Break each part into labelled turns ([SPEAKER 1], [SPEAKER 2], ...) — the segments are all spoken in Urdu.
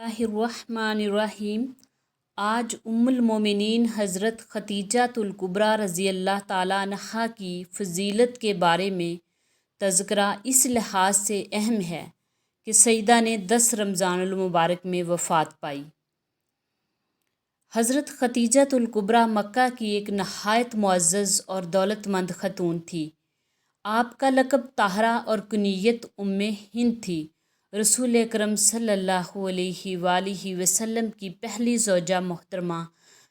[SPEAKER 1] اللہ الرحمن الرحیم۔ آج ام المومنین حضرت خدیجۃ الکبریٰ رضی اللہ تعالیٰ عنہا کی فضیلت کے بارے میں تذکرہ اس لحاظ سے اہم ہے کہ سیدہ نے 10 رمضان المبارک میں وفات پائی۔ حضرت خدیجۃ الکبریٰ مکہ کی ایک نہایت معزز اور دولت مند خاتون تھی۔ آپ کا لقب طاہرہ اور کنیت ام ہند تھی۔ رسول اکرم صلی اللہ علیہ وآلہ وسلم کی پہلی زوجہ محترمہ،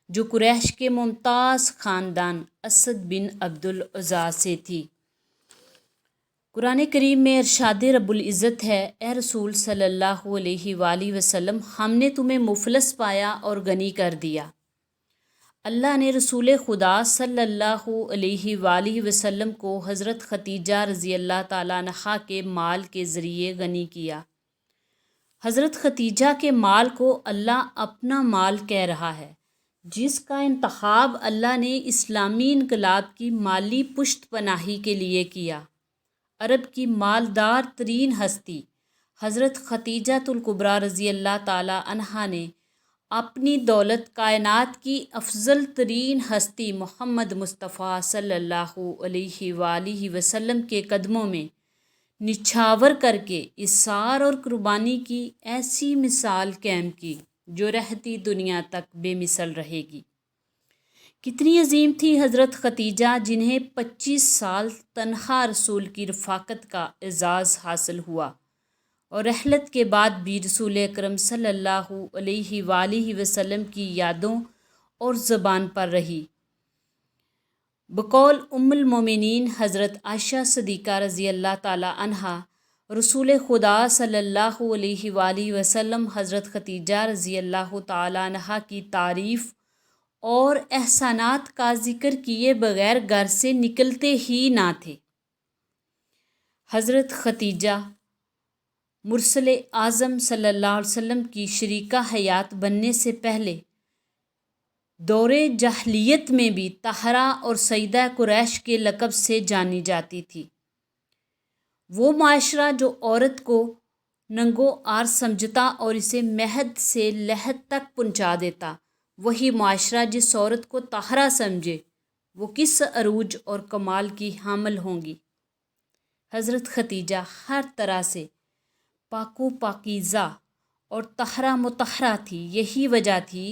[SPEAKER 1] جو قریش کے ممتاز خاندان اسد بن عبد العزیٰ سے تھی۔ قرآن کریم میں ارشاد رب العزت ہے: اے رسول صلی اللہ علیہ وآلہ وسلم، ہم نے تمہیں مفلس پایا اور غنی کر دیا۔ اللہ نے رسول خدا صلی اللہ علیہ وآلہ وسلم کو حضرت خدیجہ رضی اللہ تعالیٰ عنہا کے مال کے ذریعے غنی کیا۔ حضرت خدیجہ کے مال کو اللہ اپنا مال کہہ رہا ہے، جس کا انتخاب اللہ نے اسلامی انقلاب کی مالی پشت پناہی کے لیے کیا۔ عرب کی مالدار ترین ہستی حضرت خدیجۃ الکبریٰ رضی اللہ تعالیٰ عنہا نے اپنی دولت کائنات کی افضل ترین ہستی محمد مصطفیٰ صلی اللہ علیہ وآلہ وسلم کے قدموں میں نچھاور کر کے اثار اور قربانی کی ایسی مثال قائم کی جو رہتی دنیا تک بے مثل رہے گی۔ کتنی عظیم تھی حضرت خدیجہ، جنہیں 25 سال تنہا رسول کی رفاقت کا اعزاز حاصل ہوا اور رحلت کے بعد بھی رسول اکرم صلی اللہ علیہ وآلہ وسلم کی یادوں اور زبان پر رہی۔ بقول ام المومنین حضرت عائشہ صدیقہ رضی اللہ تعالیٰ عنہا، رسول خدا صلی اللہ علیہ وآلہ وسلم حضرت خدیجہ رضی اللہ تعالیٰ عنہا کی تعریف اور احسانات کا ذکر کیے بغیر گھر سے نکلتے ہی نہ تھے۔ حضرت خدیجہ مرسل اعظم صلی اللہ علیہ وسلم کی شریکہ حیات بننے سے پہلے دور جاہلیت میں بھی طاہرہ اور سیدہ قریش کے لقب سے جانی جاتی تھی۔ وہ معاشرہ جو عورت کو ننگو آر سمجھتا اور اسے مہد سے لحد تک پہنچا دیتا، وہی معاشرہ جس عورت کو طاہرہ سمجھے وہ کس عروج اور کمال کی حامل ہوں گی۔ حضرت خدیجہ ہر طرح سے پاک و پاکیزہ اور طاہرہ مطہرہ تھی۔ یہی وجہ تھی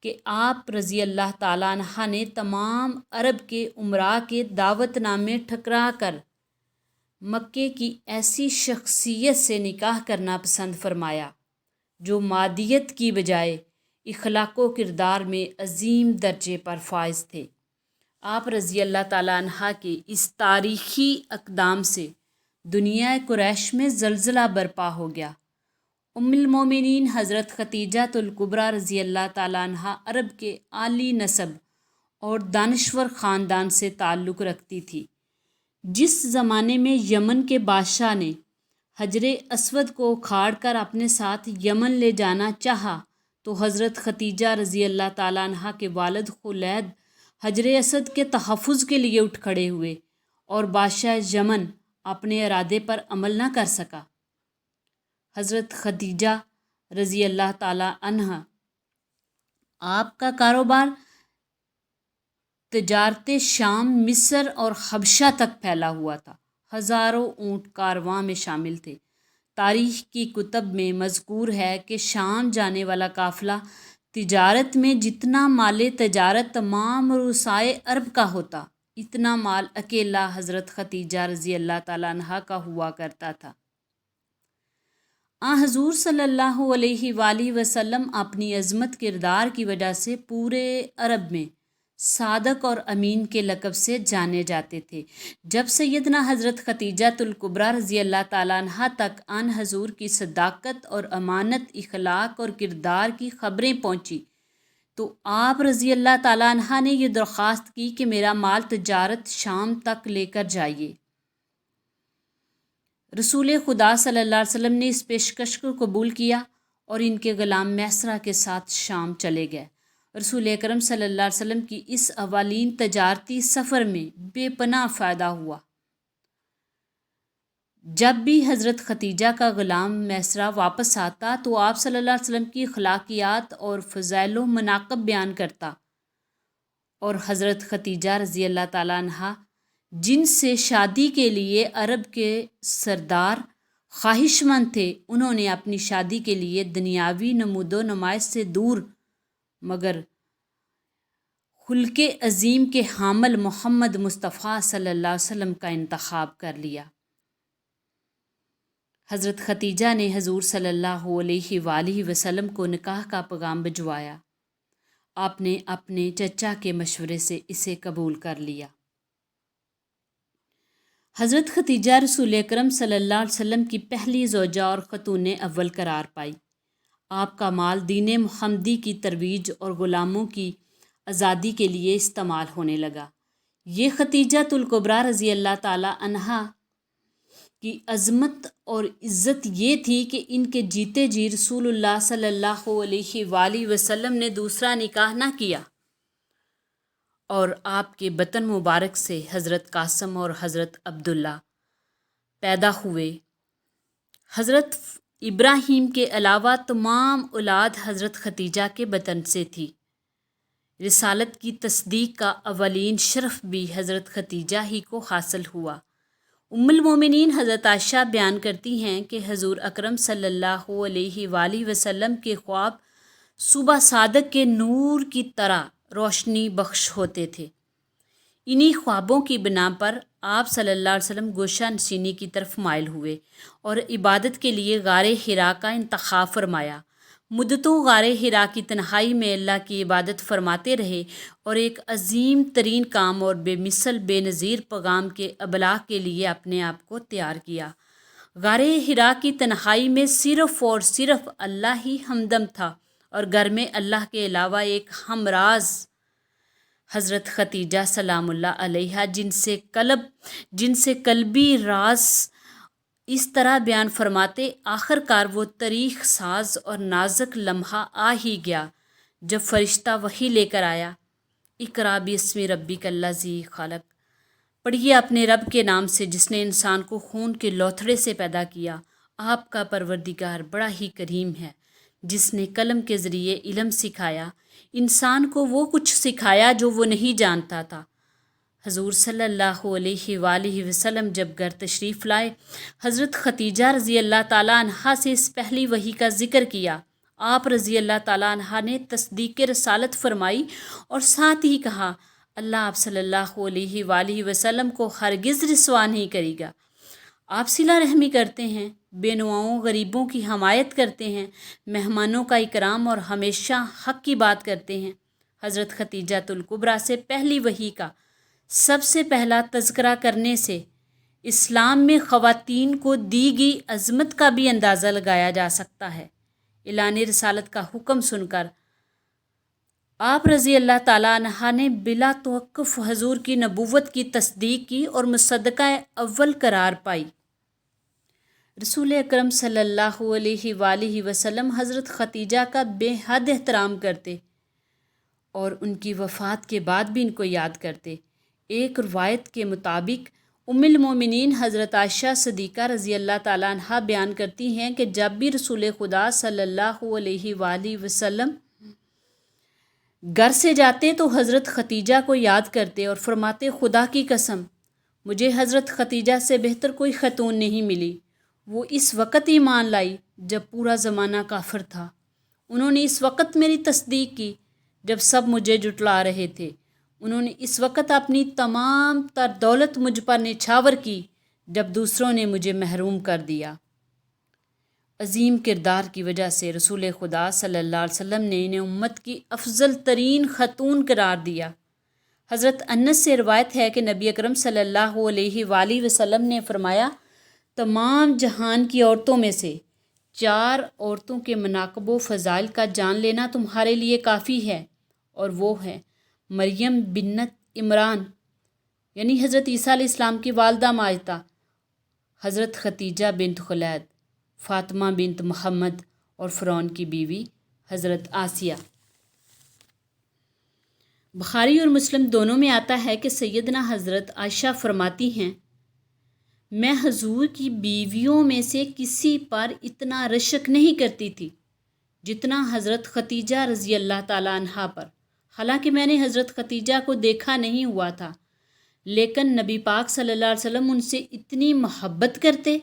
[SPEAKER 1] کہ آپ رضی اللہ تعالیٰ عنہ نے تمام عرب کے امراء کے دعوت نامے ٹھکرا کر مکے کی ایسی شخصیت سے نکاح کرنا پسند فرمایا جو مادیت کی بجائے اخلاق و کردار میں عظیم درجے پر فائز تھے۔ آپ رضی اللہ تعالیٰ عنہ کے اس تاریخی اقدام سے دنیا قریش میں زلزلہ برپا ہو گیا۔ ام المومنین حضرت خدیجۃ الکبریٰ رضی اللہ تعالیٰ عنہا عرب کے عالی نسب اور دانشور خاندان سے تعلق رکھتی تھی۔ جس زمانے میں یمن کے بادشاہ نے حجر اسود کو اکھاڑ کر اپنے ساتھ یمن لے جانا چاہا تو حضرت خدیجہ رضی اللہ تعالیٰ عنہا کے والد خلید حجر اسود کے تحفظ کے لیے اٹھ کھڑے ہوئے اور بادشاہ یمن اپنے ارادے پر عمل نہ کر سکا۔ حضرت خدیجہ رضی اللہ تعالیٰ عنہ آپ کا کاروبار تجارت شام، مصر اور حبشہ تک پھیلا ہوا تھا۔ ہزاروں اونٹ کارواں میں شامل تھے۔ تاریخ کی کتب میں مذکور ہے کہ شام جانے والا قافلہ تجارت میں جتنا مال تجارت تمام رؤسائے عرب کا ہوتا، اتنا مال اکیلا حضرت خدیجہ رضی اللہ تعالیٰ عنہ کا ہوا کرتا تھا۔ حضور صلی اللہ علیہ وآلہ وسلم اپنی عظمت کردار کی وجہ سے پورے عرب میں صادق اور امین کے لقب سے جانے جاتے تھے۔ جب سیدنا حضرت خدیجۃ الکبریٰ رضی اللہ تعالیٰ عنہا تک آن حضور کی صداقت اور امانت، اخلاق اور کردار کی خبریں پہنچی تو آپ رضی اللہ تعالیٰ عنہ نے یہ درخواست کی کہ میرا مال تجارت شام تک لے کر جائیے۔ رسول خدا صلی اللہ علیہ وسلم نے اس پیشکش کو قبول کیا اور ان کے غلام میسرہ کے ساتھ شام چلے گئے۔ رسول اکرم صلی اللہ علیہ وسلم کی اس اولین تجارتی سفر میں بے پناہ فائدہ ہوا۔ جب بھی حضرت ختیجہ کا غلام میسرہ واپس آتا تو آپ صلی اللہ علیہ وسلم کی اخلاقیات اور فضائل و مناقب بیان کرتا، اور حضرت ختیجہ رضی اللہ تعالیٰ عنہ جن سے شادی کے لیے عرب کے سردار خواہش مند تھے، انہوں نے اپنی شادی کے لیے دنیاوی نمود و نمائش سے دور مگر خلق عظیم کے حامل محمد مصطفیٰ صلی اللہ علیہ وسلم کا انتخاب کر لیا۔ حضرت ختیجہ نے حضور صلی اللہ علیہ وآلہ وسلم کو نکاح کا پیغام بھجوایا۔ آپ نے اپنے چچا کے مشورے سے اسے قبول کر لیا۔ حضرت ختیجہ رسول اکرم صلی اللہ علیہ وسلم کی پہلی زوجہ اور خاتون اول قرار پائی۔ آپ کا مال دین محمدی کی ترویج اور غلاموں کی آزادی کے لیے استعمال ہونے لگا۔ یہ ختیجۃ الکبریٰ رضی اللہ تعالیٰ عنہا کی عظمت اور عزت یہ تھی کہ ان کے جیتے جی رسول اللہ صلی اللہ علیہ وآلہ وسلم نے دوسرا نکاح نہ کیا، اور آپ کے بطن مبارک سے حضرت قاسم اور حضرت عبداللہ پیدا ہوئے۔ حضرت ابراہیم کے علاوہ تمام اولاد حضرت ختیجہ کے بطن سے تھی۔ رسالت کی تصدیق کا اولین شرف بھی حضرت ختیجہ ہی کو حاصل ہوا۔ ام المومنین حضرت عائشہ بیان کرتی ہیں کہ حضور اکرم صلی اللہ علیہ وآلہ وسلم کے خواب صبح صادق کے نور کی طرح روشنی بخش ہوتے تھے۔ انہی خوابوں کی بنا پر آپ صلی اللہ علیہ وسلم گوشہ نشینی کی طرف مائل ہوئے اور عبادت کے لیے غار حرا کا انتخاب فرمایا۔ مدتوں غار حرا کی تنہائی میں اللہ کی عبادت فرماتے رہے اور ایک عظیم ترین کام اور بے مثل بے نظیر پیغام کے ابلاغ کے لیے اپنے آپ کو تیار کیا۔ غار حرا کی تنہائی میں صرف اور صرف اللہ ہی ہمدم تھا، اور گھر میں اللہ کے علاوہ ایک ہمراز حضرت ختیجہ سلام اللہ علیہا جن سے قلبی راز اس طرح بیان فرماتے، آخر کار وہ تاریخ ساز اور نازک لمحہ آ ہی گیا جب فرشتہ وحی لے کر آیا، اقرا باسم ربک الذی خلق، پڑھیے اپنے رب کے نام سے جس نے انسان کو خون کے لوتھڑے سے پیدا کیا۔ آپ کا پروردگار بڑا ہی کریم ہے، جس نے قلم کے ذریعے علم سکھایا، انسان کو وہ کچھ سکھایا جو وہ نہیں جانتا تھا۔ حضور صلی اللہ علیہ وآلہ وسلم جب گھر تشریف لائے، حضرت ختیجہ رضی اللہ تعالیٰ عنہا سے اس پہلی وحی کا ذکر کیا۔ آپ رضی اللہ تعالیٰ عنہا نے تصدیق رسالت فرمائی اور ساتھ ہی کہا، اللہ آپ صلی اللہ علیہ وآلہ وسلم کو ہرگز رسوا نہیں کرے گا۔ آپ صلہ رحمی کرتے ہیں، بے نواؤں غریبوں کی حمایت کرتے ہیں، مہمانوں کا اکرام اور ہمیشہ حق کی بات کرتے ہیں۔ حضرت ختیجۃ الکبریٰ سے پہلی وحی کا سب سے پہلا تذکرہ کرنے سے اسلام میں خواتین کو دی گئی عظمت کا بھی اندازہ لگایا جا سکتا ہے۔ اعلان رسالت کا حکم سن کر آپ رضی اللہ تعالیٰ عنہ نے بلا توقف حضور کی نبوت کی تصدیق کی اور مصدقہ اول قرار پائی۔ رسول اکرم صلی اللہ علیہ وآلہ وسلم حضرت ختیجہ کا بے حد احترام کرتے اور ان کی وفات کے بعد بھی ان کو یاد کرتے۔ ایک روایت کے مطابق ام المومنین حضرت عائشہ صدیقہ رضی اللہ تعالیٰ عنہا بیان کرتی ہیں کہ جب بھی رسول خدا صلی اللہ علیہ وآلہ وسلم گھر سے جاتے تو حضرت ختیجہ کو یاد کرتے اور فرماتے، خدا کی قسم مجھے حضرت ختیجہ سے بہتر کوئی خاتون نہیں ملی۔ وہ اس وقت ایمان لائی جب پورا زمانہ کافر تھا۔ انہوں نے اس وقت میری تصدیق کی جب سب مجھے جھٹلا رہے تھے۔ انہوں نے اس وقت اپنی تمام تر دولت مجھ پر نچھاور کی جب دوسروں نے مجھے محروم کر دیا۔ عظیم کردار کی وجہ سے رسول خدا صلی اللہ علیہ وسلم نے انہیں امت کی افضل ترین خاتون قرار دیا۔ حضرت انس سے روایت ہے کہ نبی اکرم صلی اللہ علیہ وآلہ وسلم نے فرمایا، تمام جہان کی عورتوں میں سے 4 عورتوں کے مناقب و فضائل کا جان لینا تمہارے لیے کافی ہے، اور وہ ہے مریم بنت عمران یعنی حضرت عیسیٰ علیہ السلام کی والدہ ماجدہ، حضرت ختیجہ بنت خلید، فاطمہ بنت محمد اور فرعون کی بیوی حضرت آسیہ۔ بخاری اور مسلم دونوں میں آتا ہے کہ سیدنا حضرت عائشہ فرماتی ہیں، میں حضور کی بیویوں میں سے کسی پر اتنا رشک نہیں کرتی تھی جتنا حضرت ختیجہ رضی اللہ تعالیٰ عنہا پر۔ حالانکہ میں نے حضرت ختیجہ کو دیکھا نہیں ہوا تھا، لیکن نبی پاک صلی اللہ علیہ وسلم ان سے اتنی محبت کرتے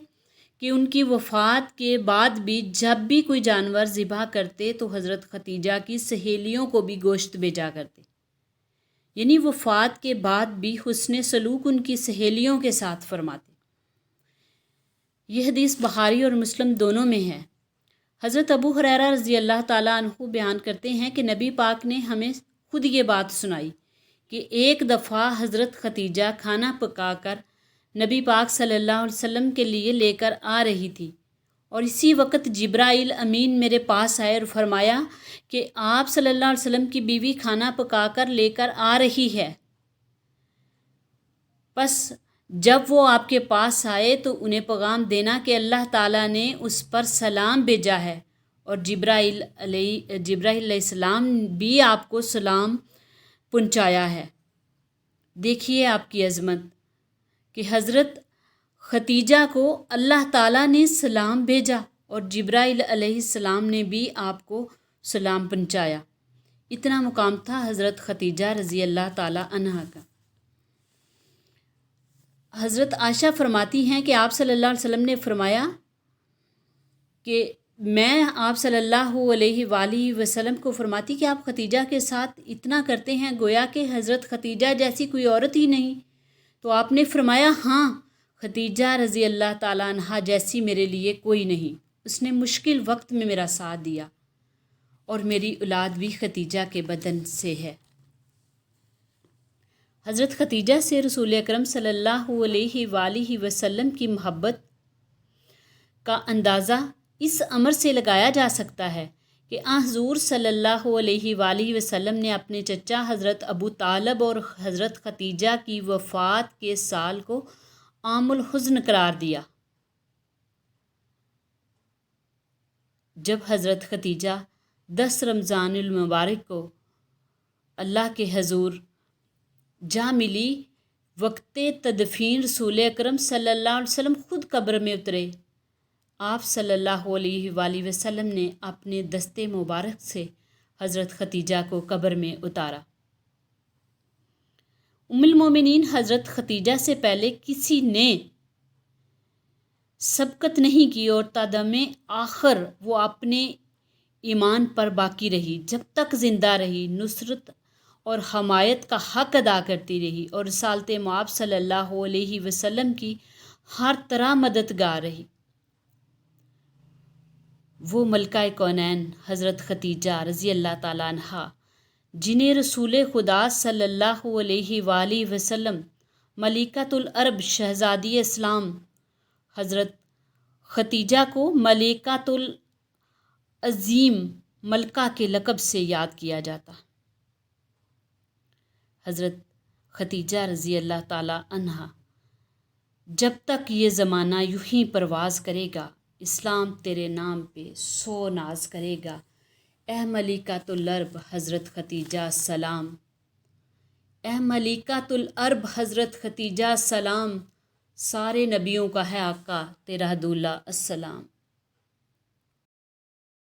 [SPEAKER 1] کہ ان کی وفات کے بعد بھی جب بھی کوئی جانور ذبح کرتے تو حضرت ختیجہ کی سہیلیوں کو بھی گوشت بھیجا کرتے، یعنی وفات کے بعد بھی حسن سلوک ان کی سہیلیوں کے ساتھ فرماتے۔ یہ حدیث بخاری اور مسلم دونوں میں ہے۔ حضرت ابو ہریرہ رضی اللہ تعالیٰ عنہ بیان کرتے ہیں کہ نبی پاک نے ہمیں خود یہ بات سنائی کہ ایک دفعہ حضرت ختیجہ کھانا پکا کر نبی پاک صلی اللہ علیہ وسلم کے لیے لے کر آ رہی تھی، اور اسی وقت جبرائیل امین میرے پاس آئے اور فرمایا کہ آپ صلی اللہ علیہ وسلم کی بیوی کھانا پکا کر لے کر آ رہی ہے، پس جب وہ آپ کے پاس آئے تو انہیں پیغام دینا کہ اللہ تعالیٰ نے اس پر سلام بھیجا ہے، اور جبرائیل علیہ السلام بھی آپ کو سلام پہنچایا ہے۔ دیکھیے آپ کی عظمت کہ حضرت ختیجہ کو اللہ تعالیٰ نے سلام بھیجا اور جبرائیل علیہ السلام نے بھی آپ کو سلام پہنچایا۔ اتنا مقام تھا حضرت ختیجہ رضی اللہ تعالیٰ عنہا کا۔ حضرت عائشہ فرماتی ہیں کہ آپ صلی اللہ علیہ وسلم نے فرمایا کہ میں آپ صلی اللہ علیہ وآلہ وسلم کو فرماتی کہ آپ ختیجہ کے ساتھ اتنا کرتے ہیں گویا کہ حضرت ختیجہ جیسی کوئی عورت ہی نہیں، تو آپ نے فرمایا ہاں، ختیجہ رضی اللہ تعالیٰ عنہا جیسی میرے لیے کوئی نہیں، اس نے مشکل وقت میں میرا ساتھ دیا، اور میری اولاد بھی ختیجہ کے بدن سے ہے۔ حضرت ختیجہ سے رسول اکرم صلی اللہ علیہ وآلہ وسلم کی محبت کا اندازہ اس امر سے لگایا جا سکتا ہے کہ حضور صلی اللہ علیہ وآلہ وسلم نے اپنے چچا حضرت ابو طالب اور حضرت ختیجہ کی وفات کے سال کو عام الحزن قرار دیا۔ جب حضرت ختیجہ 10 رمضان المبارک کو اللہ کے حضور جا ملی، وقت تدفین رسول اکرم صلی اللہ علیہ وسلم خود قبر میں اترے۔ آپ صلی اللہ علیہ وآلہ وسلم نے اپنے دستے مبارک سے حضرت ختیجہ کو قبر میں اتارا۔ ام المومنین حضرت ختیجہ سے پہلے کسی نے سبقت نہیں کی، اور تا دم آخر وہ اپنے ایمان پر باقی رہی، جب تک زندہ رہی نصرت اور حمایت کا حق ادا کرتی رہی، اور رسالت مآب صلی اللہ علیہ وسلم کی ہر طرح مددگار رہی۔ وہ ملکہ کونین حضرت ختیجہ رضی اللہ تعالیٰ عنہا، جنہیں رسول خدا صلی اللہ علیہ وآلہ وسلم ملکۃ العرب شہزادی اسلام حضرت ختیجہ کو ملکۃ العظیم ملکہ کے لقب سے یاد کیا جاتا۔ حضرت ختیجہ رضی اللہ تعالیٰ عنہا، جب تک یہ زمانہ یوں ہی پرواز کرے گا، اسلام تیرے نام پہ 100 ناز کرے گا۔ اے ملکۃ العرب حضرت ختیجہ سلام، اے ملکۃ العرب حضرت ختیجہ سلام، سارے نبیوں کا ہے آقا تیرا حد اللہ السلام۔